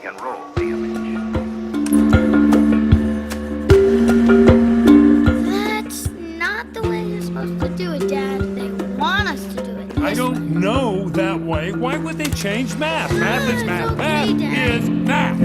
can roll the image. That's not the way you're supposed to do it, Dad. They want us to do it this I don't way. know that way. Why would they change math? Math is math. It's okay, Math Dad. is math.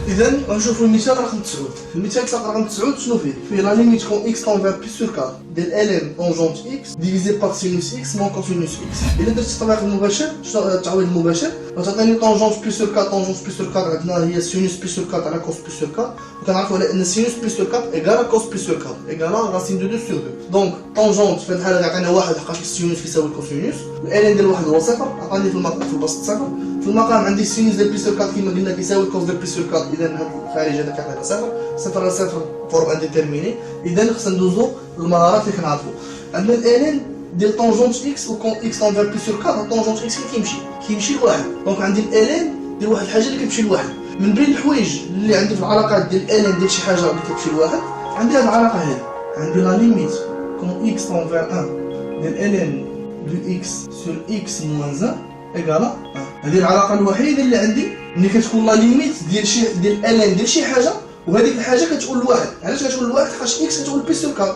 إذا غنشوفو المثال رقم 9. المثال رقم 9 شنو فيه لا ليميت كون إكس تنفير بي سور 4 ديال إلين طونجونت إكس ديفيزي باغ سينوس إكس مون كوسينوس إكس. إلا درت التطبيق المباشر التعويض المباشر غتعطيني طونجونت بي سور 4 طونجونت بي سور 4 عندنا هي سينوس بي سور 4 على كوس بي سور 4 وكنعرفوا على أن سينوس بي سور 4 إيكالا كوس بي سور 4 إيكالا راسين دو 2 سور 2. دونك طونجونت في هاد الحالة غيعطينا واحد لحقاش السينوس كيساوي الكوسينوس والإلين ديال واحد هو صفر عطاني في البسط صفر. في المقام عندي السينوس ديال بي سور 4 كيما قلنا كيساوي الكوس ديال بي سور 4 إذا هاد الخارج هذا كيعطينا صفر صفر على صفر فورم انديتيرميني. إذا خصنا ندوزو للمهارات اللي كنعرفو. عندنا الإلين ديال طونجونت إكس وكون إكس تنفير بي سور 4 طونجونت إكس كيمشي لواحد. دونك عندي الإلين ديال واحد الحاجة اللي كتمشي لواحد. من بين الحوايج اللي عندي في العلاقات ديال الإلين ديال شي حاجة اللي كتمشي لواحد عندي هاد العلاقة هادي. عندي لا ليميت كون إكس تنفير 1 ديال إلين دو إكس سور إكس موان 1 إيكالا 1. هذه العلاقة الوحيدة اللي عندي ملي كتكون لا ليميت ديال إلين ديال شي حاجة وهذيك الحاجة كتقول لواحد. علاش كتقول لواحد؟ حيت إكس كتقول بي سور 4.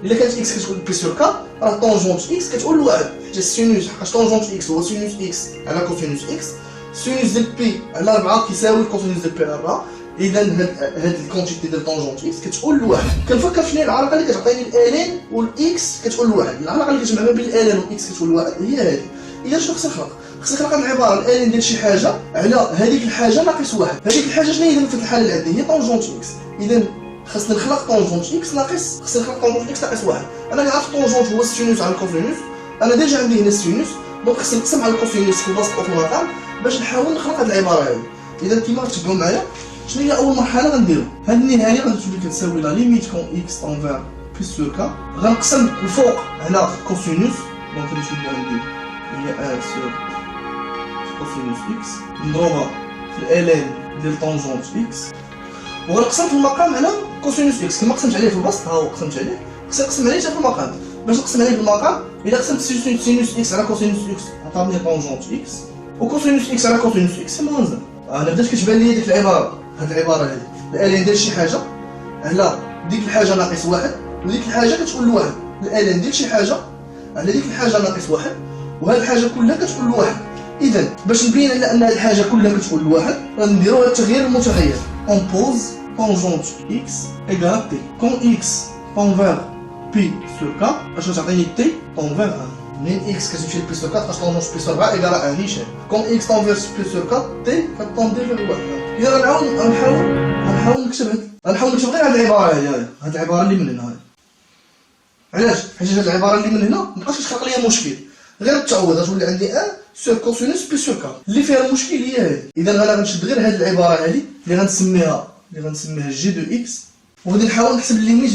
إلا كانت إكس كتقول بي سور 4 راه طونجونت إكس كتقول لواحد حيت السينوس حيت طونجونت إكس هو سينوس إكس على كوسينوس إكس. سينوس ديال بي على 4 كيساوي كوسينوس ديال بي على 4. إذا هاد الكونتيتي ديال طونجونت إكس كتقول لواحد. كنفكر شنو هي العلاقة اللي كتعطيني الإلين والإكس كتقول لواحد. العلاقة اللي كتجمع ما بين الإلين والإكس كتقول لواحد هي هذه. إذا شنو خصني نخلق؟ خصني نخلق العبارة الإلين ديال شي حاجة على هذيك الحاجة ناقص واحد. هذيك الحاجة شنو هي إذا في الحالة اللي عندي هي طونجونت إكس. إذا خصني نخلق طونجونت إكس ناقص خصني نخلق طونجونت إكس ناقص واحد. أنا كنعرف طونجونت هو السينوس على الكوسينوس. أنا ديجا عندي هنا السينوس دونك خصني نقسم على الكوسينوس في البسط وفي المقام باش نحاول نخلق هاد العبارة هذه. إذا كيما تتبعوا معايا شنو هي أول مرحلة غنديرو؟ هاد النهاية غتولي كتساوي لا ليميت كون إكس تنفير بي سور 4 غنقسم الفوق على كوسينوس دونك غتولي عندي هي 1 سور كوسينوس إكس نضربها في الإلين ديال طونجونت إكس وغنقسم في المقام على كوسينوس إكس كما قسمت عليه في البسط ها هو قسمت عليه خصني نقسم عليه حتى في المقام. باش نقسم عليه في المقام إلا قسمت سينوس إكس على كوسينوس إكس عطاني طونجونت إكس وكوسينوس إكس على كوسينوس إكس موان 1. أنا بدات كتبان لي ديك العبارة هاد العبارة هادي الإلين ديال شي حاجة على ديك الحاجة ناقص واحد وديك الحاجة كتقول لواحد. الإلين ديال شي حاجة على ديك الحاجة ناقص واحد وهاد الحاجة كلها كتقول لواحد. إذا باش نبين على أن هاد الحاجة كلها كتقول لواحد غنديرو هاد التغيير المتغير أون بوز طونجونت إكس إيكال تي كون إكس تنفير بي سور 4 اش غتعطيني تي تنفير 1. منين إكس كتمشي لبي سور 4 خاص طونجونت بي سور 4 إيكال 1 نيشان كون إكس تنفير بي سور 4 تي كطوندي فيغ 1. إذا غنحاول نكتب غير هاد العبارة هادي هاد العبارة اللي من هنا هادي. علاش؟ حيت هاد العبارة اللي من هنا مبقاش كتخلق ليا مشكل غير التعويض غتولي عندي 1 سور كوسينوس بي سور 4 اللي فيها المشكل هي هادي. إذا أنا غنشد غير هاد العبارة هادي اللي غنسميها جي دو إكس وغادي نحاول نحسب الليميت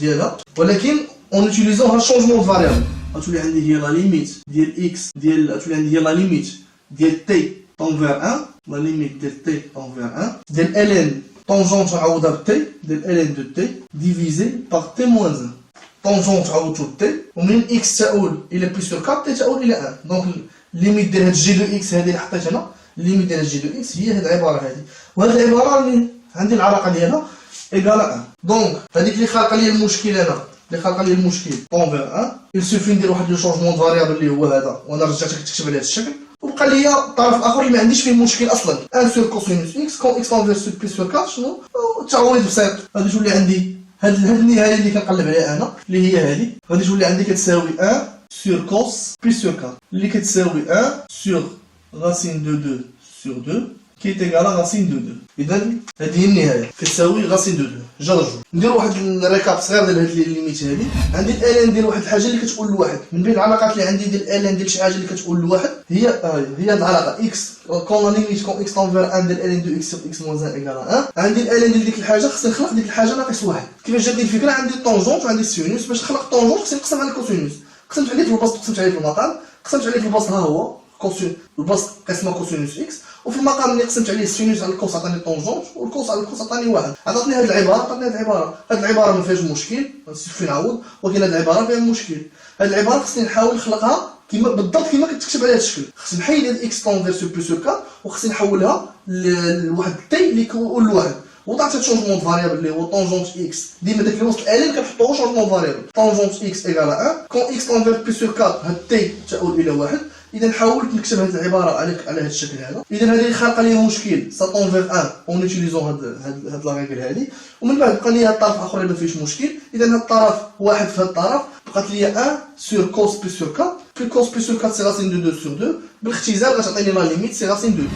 ديالها ولكن اون اوتيليزون شونجمون فاريابل. غتولي عندي هي لا ليميت ديال إكس غتولي عندي هي لا ليميت ديال تي تنفير 1 لا ليميت ديال تي تنفير 1 ديال إلين طونجونت عوضها بتي ديال إلين دو تي ديفيزي باغ تي موان 1. طونجونت عوضتو بتي ومنين إكس تؤول إلى بي سور 4 تي تؤول إلى 1. دونك الليميت ديال هاد جي دو إكس هادي اللي حطيت هنا الليميت ديال جي دو إكس هي هاد العبارة هادي وهاد العبارة اللي عندي العلاقة ديالها إيكال 1. دونك هاديك اللي خالقة لي المشكل طونفير 1 يسوفي ندير واحد لو شونجمون فاريابل اللي هو هذا وانا رجعتك تكتب على هاد الشكل وبقى ليا الطرف الاخر اللي ما عنديش فيه مشكل اصلا 1 سور كوسينوس إكس كون إكس تنفير سور بي سور 4 شنو تعويض بسيط. غادي تولي عندي هاد النهاية اللي كنقلب عليها أنا اللي هي هادي غادي تولي عندي كتساوي 1 سور كوس بي سور 4 اللي كتساوي 1 سور راسين دو 2 سور 2 كي تيكالا راسين دو 2. إذا هذه هي النهاية كتساوي راسين دو 2. جرجو ندير واحد الريكاب صغير ديال هاد الليميت هادي. عندي الإلين ديال واحد الحاجة اللي كتقول لواحد من بين العلاقات اللي عندي ديال الإلين ديال شي حاجة اللي كتقول لواحد هي هاد العلاقة إكس كون لا ليميت كون إكس تنفير 1 ديال إلين دو إكس سور إكس موان 1 إيكال 1. عندي الإلين ديال ديك الحاجة خصني نخلق ديك الحاجة ناقص واحد. كيفاش جاتني الفكرة؟ عندي الطونجونت وعندي السينوس باش نخلق الطونجونت خصني نقسم على الكوسينوس. قسمت عليه في البسط قسمت عليه في المقام قسمت عليه في البسط ها هو البسط قسمه كوسينوس إكس وفي المقام اللي قسمت عليه السينوس على الكوس عطاني طونجونت والكوس على الكوس عطاني واحد. عطاتني هاد العبارة ما فيهاش مشكل نسيت فين نعوض ولكن هاد العبارة فيها مشكل. هاد العبارة خصني نحاول نخلقها كيما بالضبط كيما كتكتب على هذا الشكل. خصني نحيد هاد اكس طون فير بلس سور 4 وخصني نحولها لواحد تي اللي كيقول لواحد. وطعت هاد شونجمون فاريابل اللي هو طونجونت اكس، ديما داك اللي وسط الالين كنحطوه شونجمون فاريابل. طونجونت اكس ايكال 1 كون اكس طون فير بلس سور 4 هاد تي تؤول الى واحد. اذا حاولت نكتب هاد العباره على هاد الشكل هذا. اذا هذه خالقه لي مشكل سا طون فير 1 اون اوتيليزون هاد لا ريغل هادي. ومن بعد بقى لي هاد الطرف الاخر اللي ما فيهش مشكل. اذا هاد الطرف واحد في هاد الطرف بقات لي 1 سور كوس بلس سور 4 في كوس بلس سور 4 سي راسين دو 2 سور 2 بالاختزال غتعطيني لا ليميت سي راسين دو 2.